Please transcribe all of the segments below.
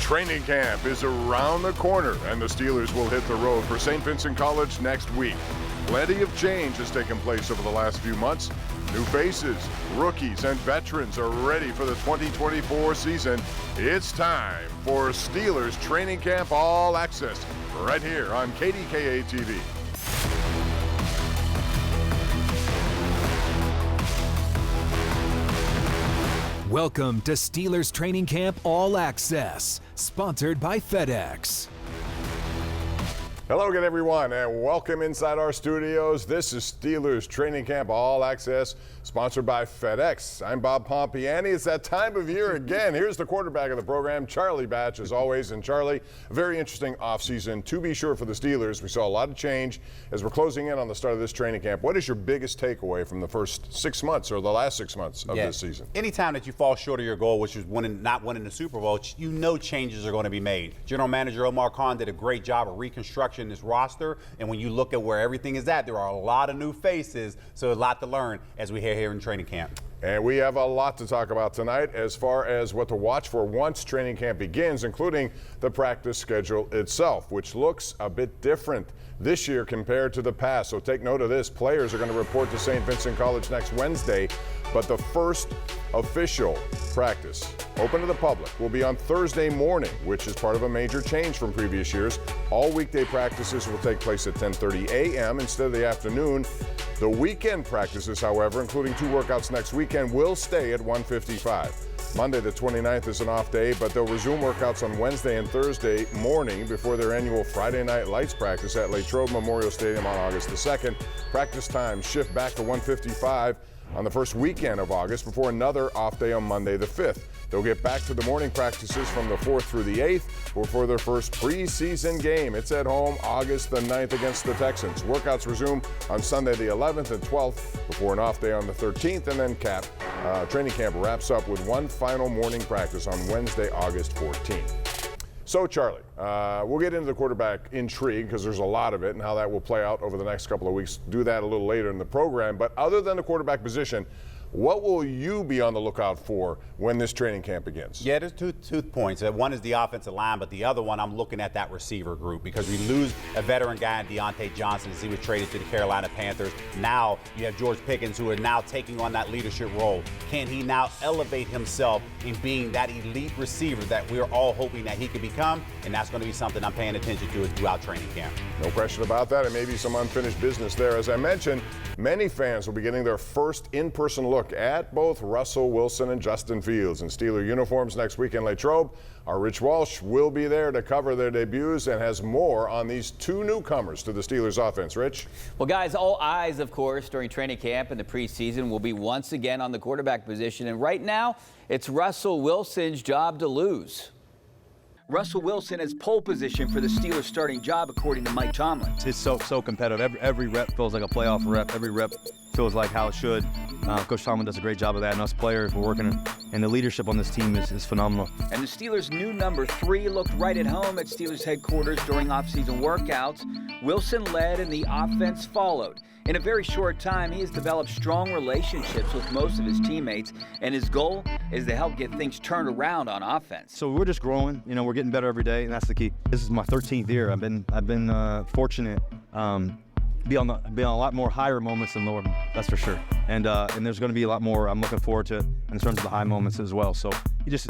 Training camp is around the corner, and the Steelers will hit the road for St. Vincent College next week. Plenty of change has taken place over the last few months. New faces, rookies, and veterans are ready for the 2024 season. It's time for Steelers Training Camp All Access, right here on KDKA TV. Welcome to Steelers Training Camp All Access, sponsored by FedEx. Hello again, everyone, and welcome inside our studios. This is Steelers Training Camp All Access, sponsored by FedEx. I'm Bob Pompeani. It's that time of year again. Here's the quarterback of the program, Charlie Batch, as always. And Charlie, a very interesting offseason, to be sure, for the Steelers. We saw a lot of change as we're closing in on the start of this training camp. What is your biggest takeaway from the first 6 months or the last 6 months of this season? Anytime that you fall short of your goal, which is not winning the Super Bowl, you know changes are going to be made. General Manager Omar Khan did a great job of reconstruction this roster, and when you look at where everything is at, there are a lot of new faces, so a lot to learn as we head here in training camp. And we have a lot to talk about tonight as far as what to watch for once training camp begins, including the practice schedule itself, which looks a bit different this year compared to the past. So take note of this. Players are going to report to St. Vincent College next Wednesday, but the first official practice open to the public will be on Thursday morning, which is part of a major change from previous years. All weekday practices will take place at 10:30 a.m. instead of the afternoon. The weekend practices, however, including 2 workouts next weekend, will stay at 1:55. Monday the 29th is an off day, but they'll resume workouts on Wednesday and Thursday morning before their annual Friday Night Lights practice at Latrobe Memorial Stadium on August the 2nd. Practice times shift back to 1:55 on the first weekend of August before another off day on Monday the 5th. They'll get back to the morning practices from the 4th through the 8th before their first preseason game. It's at home August the 9th against the Texans. Workouts resume on Sunday the 11th and 12th before an off day on the 13th, and then training camp wraps up with one final morning practice on Wednesday, August 14th. So, Charlie, we'll get into the quarterback intrigue because there's a lot of it and how that will play out over the next couple of weeks. Do that a little later in the program. But other than the quarterback position, what will you be on the lookout for when this training camp begins? Yeah, there's two points. One is the offensive line, but the other one, I'm looking at that receiver group because we lose a veteran guy in Deontay Johnson as he was traded to the Carolina Panthers. Now you have George Pickens, who are now taking on that leadership role. Can he now elevate himself in being that elite receiver that we're all hoping that he can become? And that's going to be something I'm paying attention to throughout training camp. No question about that, and maybe some unfinished business there. As I mentioned, many fans will be getting their first in-person look at both Russell Wilson and Justin Fields in Steeler uniforms next week in Latrobe. Our Rich Walsh will be there to cover their debuts and has more on these 2 newcomers to the Steelers offense. Rich? Well, guys, all eyes, of course, during training camp and the preseason will be once again on the quarterback position. And right now, it's Russell Wilson's job to lose. Russell Wilson has pole position for the Steelers starting job, according to Mike Tomlin. It's so competitive. Every rep feels like a playoff rep. Every rep feels like how it should. Coach Tomlin does a great job of that, and us players, we're working, and the leadership on this team is phenomenal. And the Steelers' new number 3 looked right at home at Steelers headquarters during offseason workouts. Wilson led and the offense followed. In a very short time, he has developed strong relationships with most of his teammates, and his goal is to help get things turned around on offense. So we're just growing. We're getting better every day, and that's the key. This is my 13th year. I've been fortunate. Be on a lot more higher moments than lower, that's for sure. And there's going to be a lot more I'm looking forward to in terms of the high moments as well. So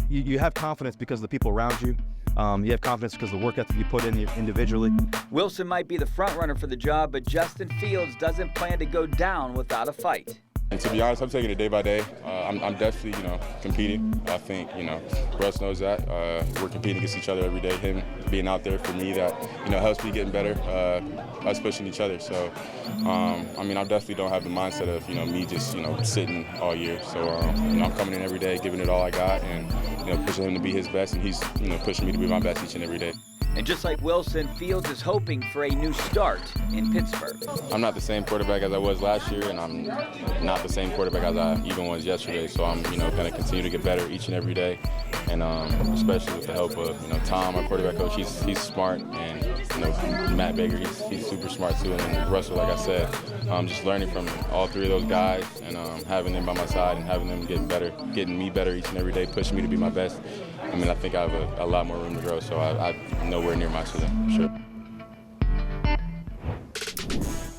you have confidence because of the people around you. You have confidence because of the work ethic you put in individually. Wilson might be the front runner for the job, but Justin Fields doesn't plan to go down without a fight. And to be honest, I'm taking it day by day. I'm definitely, competing. I think, Russ knows that. We're competing against each other every day. Him being out there for me, that, helps me getting better. Us pushing each other. So, I definitely don't have the mindset of, me just, sitting all year. So, I'm coming in every day, giving it all I got, and, pushing him to be his best, and he's, pushing me to be my best each and every day. And just like Wilson, Fields is hoping for a new start in Pittsburgh. I'm not the same quarterback as I was last year, and I'm not the same quarterback as I even was yesterday. So I'm, going to continue to get better each and every day, and especially with the help of, Tom, our quarterback coach. He's smart, and Matt Baker, he's super smart too, and then Russell, like I said, just learning from all 3 of those guys, and having them by my side and having them get better, getting me better each and every day, pushing me to be my best. I mean, I think I have a lot more room to grow, so I'm nowhere near my ceiling, for sure.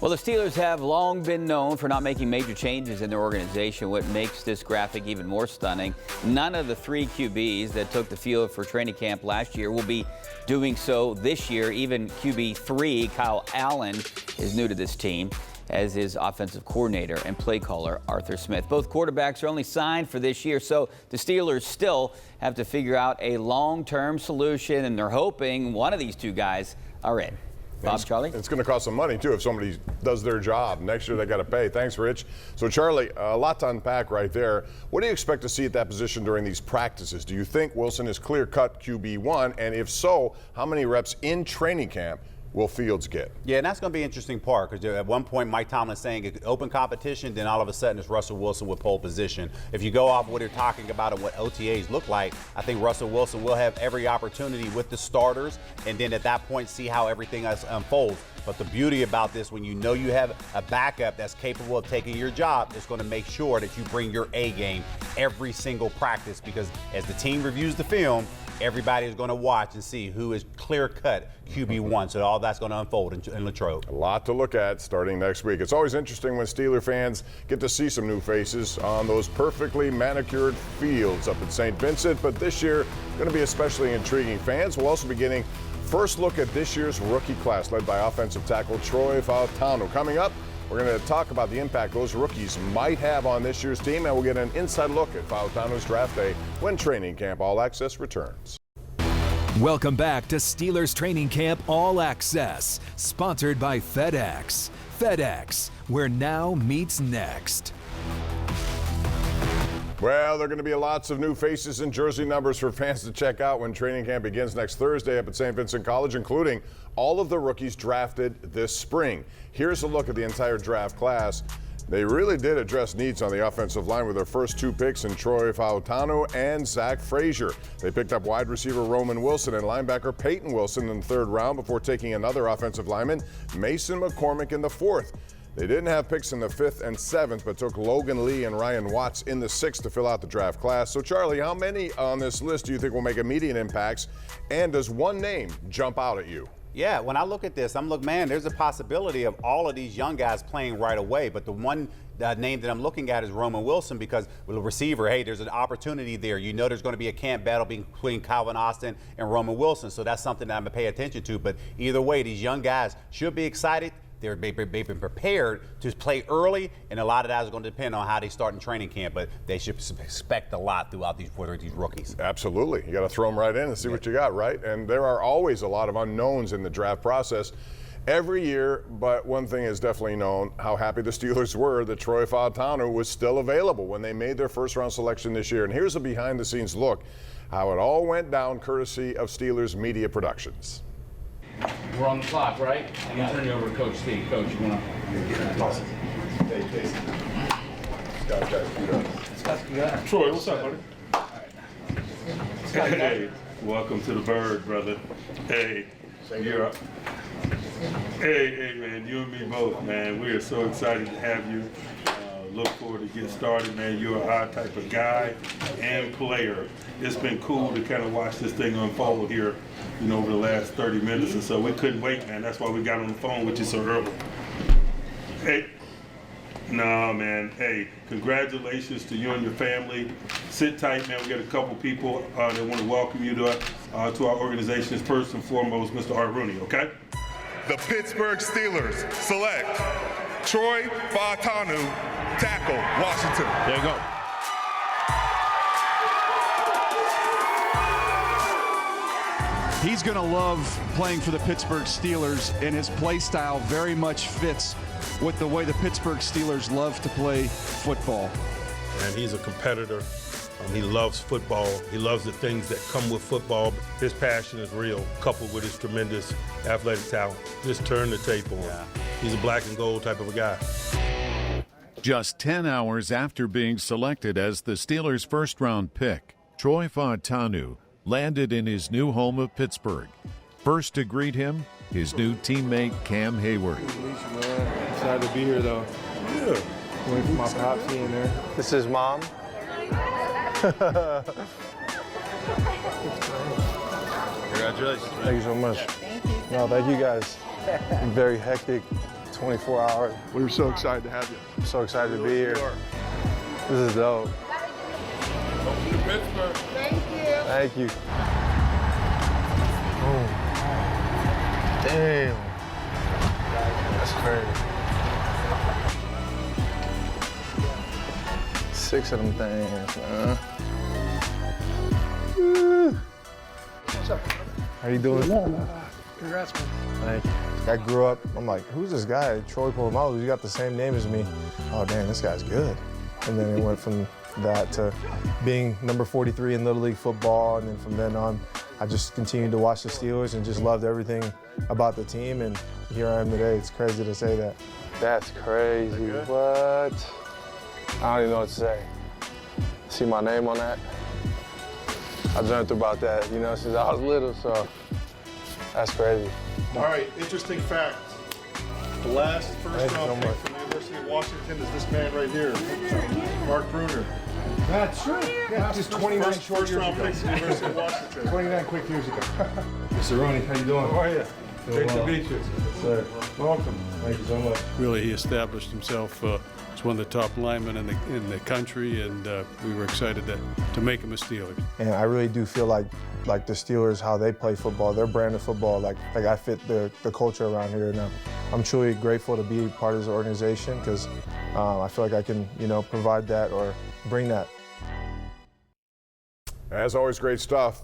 Well, the Steelers have long been known for not making major changes in their organization. What makes this graphic even more stunning, none of the 3 QBs that took the field for training camp last year will be doing so this year. Even QB3, Kyle Allen, is new to this team, as is offensive coordinator and play caller Arthur Smith. Both quarterbacks are only signed for this year, so the Steelers still have to figure out a long-term solution, and they're hoping one of these 2 guys are in. Bob, Charlie? It's going to cost some money, too, if somebody does their job. Next year, they got to pay. Thanks, Rich. So, Charlie, a lot to unpack right there. What do you expect to see at that position during these practices? Do you think Wilson is clear-cut QB1? And if so, how many reps in training camp will Fields get? Yeah, and that's going to be an interesting part because at one point Mike Tomlin saying open competition, then all of a sudden it's Russell Wilson with pole position. If you go off what they're talking about and what OTAs look like, I think Russell Wilson will have every opportunity with the starters, and then at that point see how everything else unfolds. But the beauty about this, when you know you have a backup that's capable of taking your job, is going to make sure that you bring your A game every single practice, because as the team reviews the film, everybody is going to watch and see who is clear-cut QB1. So all that's going to unfold in Latrobe. A lot to look at starting next week. It's always interesting when Steeler fans get to see some new faces on those perfectly manicured fields up at St. Vincent. But this year, going to be especially intriguing. Fans will also be getting first look at this year's rookie class led by offensive tackle Troy Fautanu. Coming up, we're going to talk about the impact those rookies might have on this year's team, and we'll get an inside look at Fautanu's draft day when training camp All Access returns. Welcome back to Steelers Training Camp All Access, sponsored by FedEx. FedEx, where now meets next. Well, there are going to be lots of new faces and jersey numbers for fans to check out when training camp begins next Thursday up at St. Vincent College, including all of the rookies drafted this spring. Here's a look at the entire draft class. They really did address needs on the offensive line with their first 2 picks in Troy Fautanu and Zach Frazier. They picked up wide receiver Roman Wilson and linebacker Peyton Wilson in the 3rd round before taking another offensive lineman, Mason McCormick, in the 4th. They didn't have picks in the 5th and 7th, but took Logan Lee and Ryan Watts in the 6th to fill out the draft class. So, Charlie, how many on this list do you think will make immediate impacts? And does one name jump out at you? Yeah, when I look at this, man, there's a possibility of all of these young guys playing right away. But the one name that I'm looking at is Roman Wilson, because with a receiver, hey, there's an opportunity there. You know there's going to be a camp battle between Calvin Austin and Roman Wilson. So that's something that I'm going to pay attention to. But either way, these young guys should be excited. They've been prepared to play early, and a lot of that is going to depend on how they start in training camp, but they should expect a lot throughout these rookies. Absolutely. You got to throw them right in and see what you got, right? And there are always a lot of unknowns in the draft process every year, but one thing is definitely known, how happy the Steelers were that Troy Fautanu was still available when they made their first-round selection this year. And here's a behind-the-scenes look how it all went down courtesy of Steelers Media Productions. We're on the clock, right? I'm going to turn you over to Coach Steve. Coach, you want to? Troy, what's up, buddy? Hey, welcome to the bird, brother. Hey, you're up. Hey, man, you and me both, man. We are so excited to have you. Look forward to getting started, man. You're our type of guy and player. It's been cool to kind of watch this thing unfold here, over the last 30 minutes or so. We couldn't wait, man. That's why we got on the phone with you so early. Hey, no, man. Hey, congratulations to you and your family. Sit tight, man. We got a couple people that want to welcome you to our organization. First and foremost, Mr. Art Rooney, okay? The Pittsburgh Steelers select Troy Fautanu, tackle, Washington. There you go. He's going to love playing for the Pittsburgh Steelers, and his play style very much fits with the way the Pittsburgh Steelers love to play football. And he's a competitor. He loves football. He loves the things that come with football. His passion is real, coupled with his tremendous athletic talent. Just turn the tape on him. He's a black and gold type of a guy. Just 10 hours after being selected as the Steelers' first-round pick, Troy Fautanu landed in his new home of Pittsburgh. First to greet him, his new teammate Cam Hayward. Excited to be here, though. Yeah. Waiting for my pops in there. This is Mom. Congratulations. Thank you so much. Thank you. No, thank you guys. Very hectic 24 hours. We were so excited to have you. I'm so excited to be here. This is dope. Welcome to Pittsburgh. Thank you. Thank you. Oh. Damn. That's crazy. 6 of them things, man. How you doing? Congrats, man. Thank you. I grew up, I'm like, who's this guy? Troy Polamalu, he's got the same name as me. Oh, damn, this guy's good. And then it went from that to being number 43 in Little League football. And then from then on, I just continued to watch the Steelers and just loved everything about the team. And here I am today. It's crazy to say that. That's crazy. What? I don't even know what to say. See my name on that? I dreamt about that, you know, since I was little, so that's crazy. All right, interesting fact. The last first-round pick from the University of Washington is this man right here, Mark Bruner. That's true. Yeah, just 29 short years ago. First-round pick from the University of Washington. 29 quick years ago. Mr. Roney, how you doing? How are you? Great to meet you. Sir. Welcome. Thank you so much. Really, he established himself as one of the top linemen in the country, and we were excited to make him a Steeler. And I really do feel like the Steelers, how they play football, their brand of football, like I fit the culture around here. And I'm truly grateful to be part of this organization because I feel like I can, you know, provide that or bring that. As always, great stuff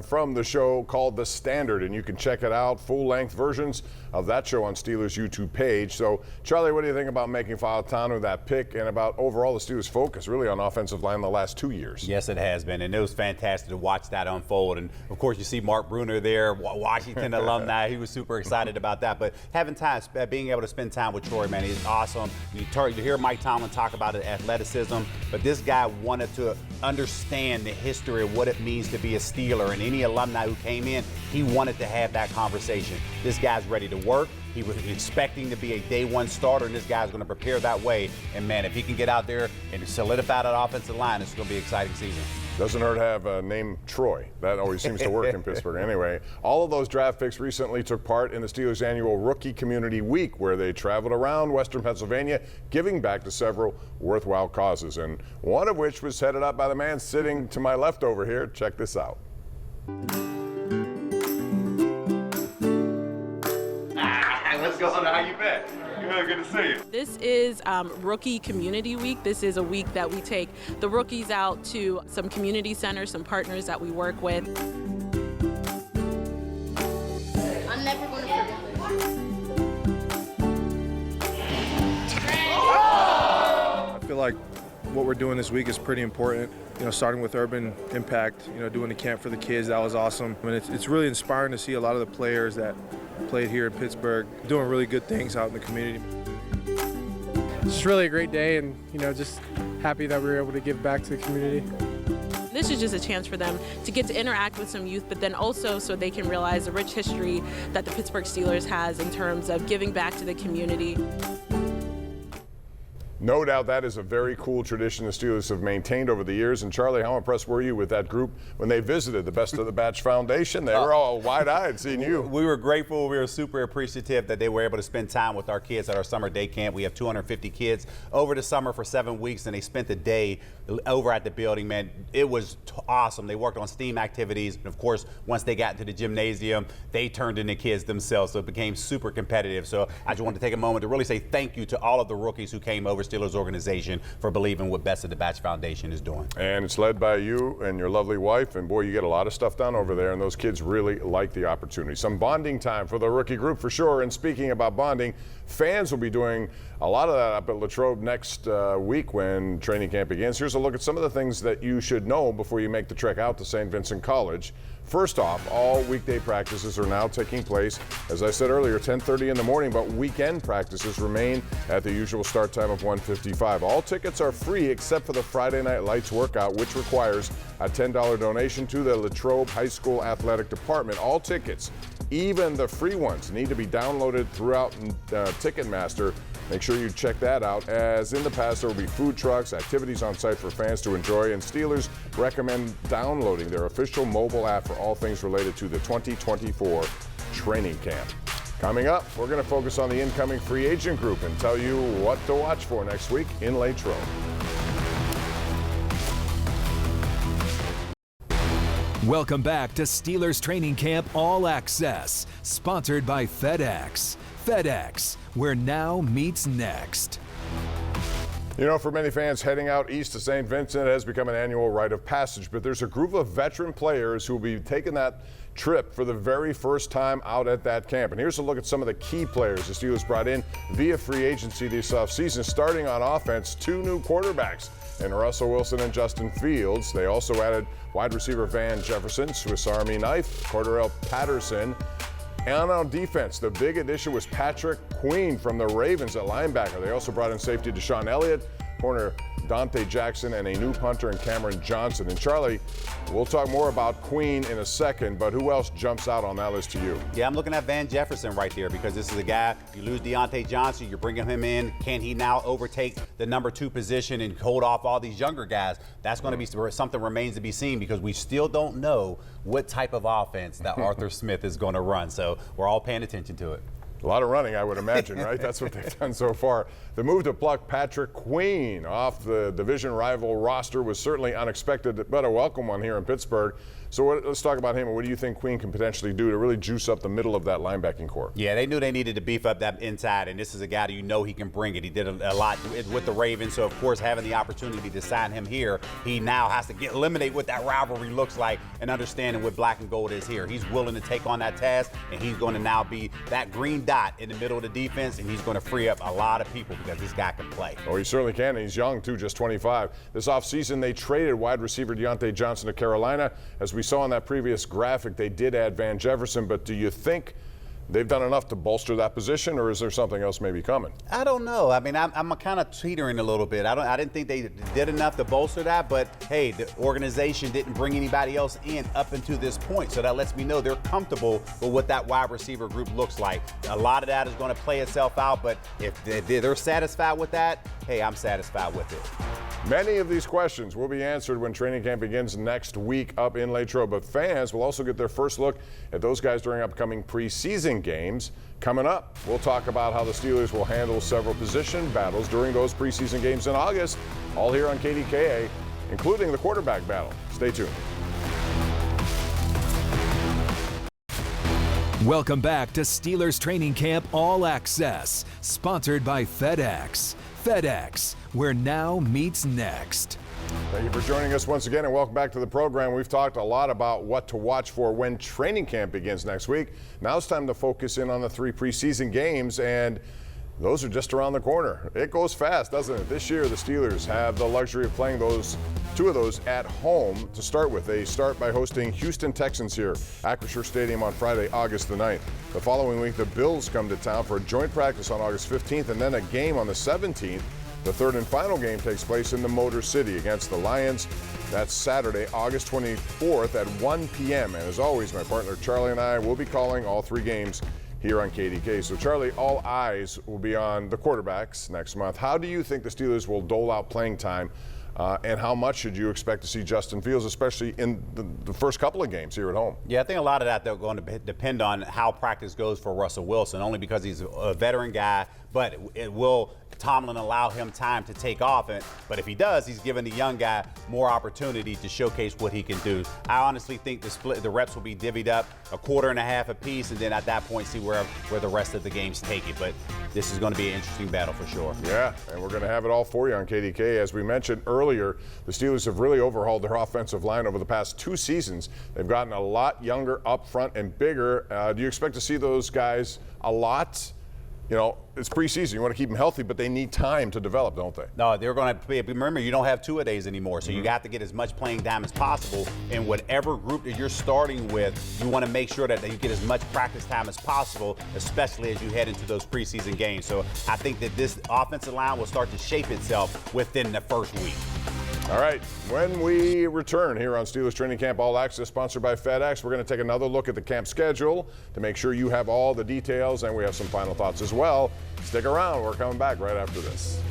from the show called The Standard, and you can check it out, full-length versions of that show on Steelers' YouTube page. So, Charlie, what do you think about making Fautanu that pick and about overall the Steelers' focus really on offensive line the last 2 years? Yes, it has been, and it was fantastic to watch that unfold. And, of course, you see Mark Bruner there, Washington alumni. He was super excited about that. But having time, being able to spend time with Troy, man, he's awesome. You hear Mike Tomlin talk about athleticism, but this guy wanted to understand the history of what it means to be a Steeler, and any alumni who came in, he wanted to have that conversation. This guy's ready to work. He was expecting to be a day one starter, and this guy's going to prepare that way. And, man, if he can get out there and solidify that offensive line, it's going to be an exciting season. Doesn't hurt to have a name Troy. That always seems to work in Pittsburgh. Anyway, all of those draft picks recently took part in the Steelers' annual Rookie Community Week, where they traveled around Western Pennsylvania, giving back to several worthwhile causes, and one of which was headed up by the man sitting to my left over here. Check this out. What's going on? How you been? Good to see you. This is Rookie Community Week. This is a week that we take the rookies out to some community centers, some partners that we work with. I'm never going to forget I feel like what we're doing this week is pretty important. You know, starting with Urban Impact, you know, doing the camp for the kids, that was awesome. I mean, it's really inspiring to see a lot of the players that played here in Pittsburgh doing really good things out in the community. It's just really a great day, and, you know, just happy that we were able to give back to the community. This is just a chance for them to get to interact with some youth, but then also so they can realize the rich history that the Pittsburgh Steelers has in terms of giving back to the community. No doubt that is a very cool tradition the Steelers have maintained over the years. And Charlie, how impressed were you with that group when they visited the Best of the Batch Foundation? They were all wide-eyed seeing you. We were grateful. We were super appreciative that they were able to spend time with our kids at our summer day camp. We have 250 kids over the summer for 7 weeks, and they spent the day over at the building. Man, it was awesome. They worked on STEAM activities. And, of course, once they got into the gymnasium, they turned into kids themselves. So it became super competitive. So I just wanted to take a moment to really say thank you to all of the rookies who came over Steelers organization for believing what Best of the Batch Foundation is doing. And it's led by you and your lovely wife, and boy, you get a lot of stuff done over there, and those kids really like the opportunity. Some bonding time for the rookie group for sure. And speaking about bonding, fans will be doing a lot of that up at Latrobe next week when training camp begins. Here's a look at some of the things that you should know before you make the trek out to St. Vincent College. First off, all weekday practices are now taking place, as I said earlier, 10:30 in the morning, but weekend practices remain at the usual start time of 1:55. All tickets are free except for the Friday Night Lights workout, which requires a $10 donation to the Latrobe High School Athletic Department. All tickets, even the free ones, need to be downloaded throughout Ticketmaster Make sure you check that out, as in the past there will be food trucks, activities on site for fans to enjoy, and Steelers recommend downloading their official mobile app for all things related to the 2024 training camp. Coming up, we're going to focus on the incoming free agent group and tell you what to watch for next week in Latrobe. Welcome back to Steelers Training Camp All Access, sponsored by FedEx. FedEx, where now meets next. You know, for many fans, heading out east to St. Vincent has become an annual rite of passage, but there's a group of veteran players who will be taking that trip for the very first time out at that camp. And here's a look at some of the key players the Steelers brought in via free agency this offseason. Starting on offense, 2 new quarterbacks in Russell Wilson and Justin Fields. They also added wide receiver Van Jefferson, Swiss Army knife, Cordarrelle Patterson. And on defense, the big addition was Patrick Queen from the Ravens at linebacker. They also brought in safety Deshaun Elliott, corner Dante Jackson, and a new punter in Cameron Johnson. And Charlie, we'll talk more about Queen in a second, but who else jumps out on that list to you? Yeah, I'm looking at Van Jefferson right there, because this is a guy, you lose Dante Johnson, you're bringing him in. Can he now overtake the number 2 position and hold off all these younger guys? That's going to be something remains to be seen, because we still don't know what type of offense that Arthur Smith is going to run. So we're all paying attention to it. A lot of running, I would imagine, right? That's what they've done so far. The move to pluck Patrick Queen off the division rival roster was certainly unexpected, but a welcome one here in Pittsburgh. So let's talk about him. And what do you think Queen can potentially do to really juice up the middle of that linebacking core? Yeah, they knew they needed to beef up that inside, and this is a guy that you know he can bring it. He did a lot with the Ravens, so of course having the opportunity to sign him here, he now has to eliminate what that rivalry looks like and understanding what black and gold is here. He's willing to take on that task, and he's going to now be that green dot in the middle of the defense, and he's going to free up a lot of people because this guy can play. Oh, he certainly can, and he's young too, just 25. This offseason, they traded wide receiver Dante Johnson to Carolina. As we saw in that previous graphic, they did add Van Jefferson, but do you think they've done enough to bolster that position, or is there something else maybe coming? I don't know. I mean, I'm kind of teetering a little bit. I didn't think they did enough to bolster that, but hey, the organization didn't bring anybody else in up until this point, so that lets me know they're comfortable with what that wide receiver group looks like. A lot of that is going to play itself out, but if they're satisfied with that, hey, I'm satisfied with it. Many of these questions will be answered when training camp begins next week up in Latrobe, but fans will also get their first look at those guys during upcoming preseason games. Coming up, we'll talk about how the Steelers will handle several position battles during those preseason games in August, all here on KDKA, including the quarterback battle. Stay tuned. Welcome back to Steelers Training Camp All Access, sponsored by FedEx. FedEx, where now meets next. Thank you for joining us once again, and welcome back to the program. We've talked a lot about what to watch for when training camp begins next week. Now it's time to focus in on the 3 preseason games, and those are just around the corner. It goes fast, doesn't it? This year, the Steelers have the luxury of playing 2 of those at home to start with. They start by hosting Houston Texans here, Acrisure Stadium on Friday, August the 9th. The following week, the Bills come to town for a joint practice on August 15th, and then a game on the 17th. The third and final game takes place in the Motor City against the Lions. That's Saturday, August 24th at 1 p.m. And as always, my partner Charlie and I will be calling all 3 games here on KDK. So Charlie, all eyes will be on the quarterbacks next month. How do you think the Steelers will dole out playing time, and how much should you expect to see Justin Fields, especially in the first couple of games here at home? Yeah, I think a lot of that they're going to depend on how practice goes for Russell Wilson, only because he's a veteran guy, but it will Tomlin allow him time to take off. But if he does, he's giving the young guy more opportunity to showcase what he can do. I honestly think the reps will be divvied up a quarter and a half apiece, and then at that point see where the rest of the games take it. But this is going to be an interesting battle for sure. Yeah, and we're going to have it all for you on KDK. As we mentioned earlier, the Steelers have really overhauled their offensive line over the past 2 seasons. They've gotten a lot younger up front and bigger. Do you expect to see those guys a lot? You know, it's preseason. You want to keep them healthy, but they need time to develop, don't they? No, they're going to play. Remember, you don't have 2-a-days anymore, so you have to get as much playing time as possible. And whatever group that you're starting with, you want to make sure that you get as much practice time as possible, especially as you head into those preseason games. So I think that this offensive line will start to shape itself within the first week. All right, when we return here on Steelers Training Camp All Access, sponsored by FedEx, we're going to take another look at the camp schedule to make sure you have all the details, and we have some final thoughts as well. Stick around. We're coming back right after this.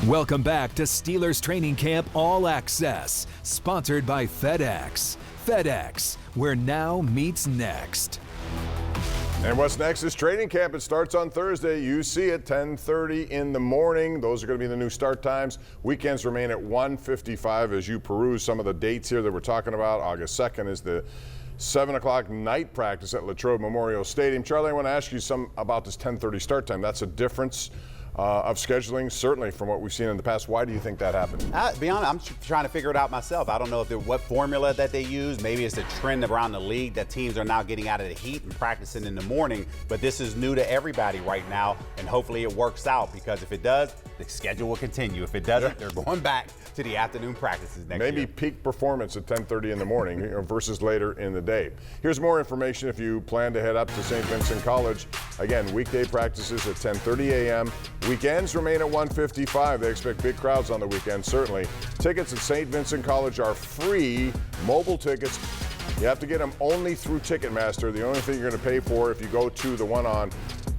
Welcome back to Steelers Training Camp All Access, sponsored by FedEx. FedEx, where now meets next. And what's next is training camp. It starts on Thursday. You see it, 10:30 in the morning. Those are going to be the new start times. Weekends remain at 1:55 as you peruse some of the dates here that we're talking about. August 2nd is the 7 o'clock night practice at Latrobe Memorial Stadium. Charlie, I want to ask you some about this 10:30 start time. That's a difference of scheduling, certainly from what we've seen in the past. Why do you think that happened? To be honest, I'm trying to figure it out myself. I don't know what formula that they use. Maybe it's a trend around the league that teams are now getting out of the heat and practicing in the morning. But this is new to everybody right now, and hopefully it works out, because if it does, the schedule will continue. If it doesn't, they're going back to the afternoon practices next year. Maybe peak performance at 10:30 in the morning versus later in the day. Here's more information if you plan to head up to St. Vincent College. Again, weekday practices at 10:30 a.m. Weekends remain at 1:55. They expect big crowds on the weekend, certainly. Tickets at St. Vincent College are free. Mobile tickets, you have to get them only through Ticketmaster. The only thing you're going to pay for if you go to the one on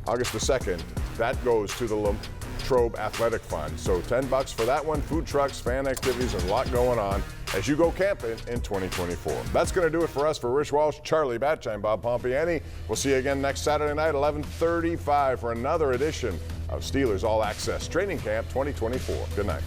August the 2nd, that goes to the Latrobe Athletic Fund. So $10 for that one. Food trucks, fan activities, and a lot going on as you go camping in 2024. That's going to do it for us. For Rich Walsh, Charlie Batch, I'm Bob Pompeani. We'll see you again next Saturday night, 11:35, for another edition of Steelers All Access Training Camp 2024. Good night.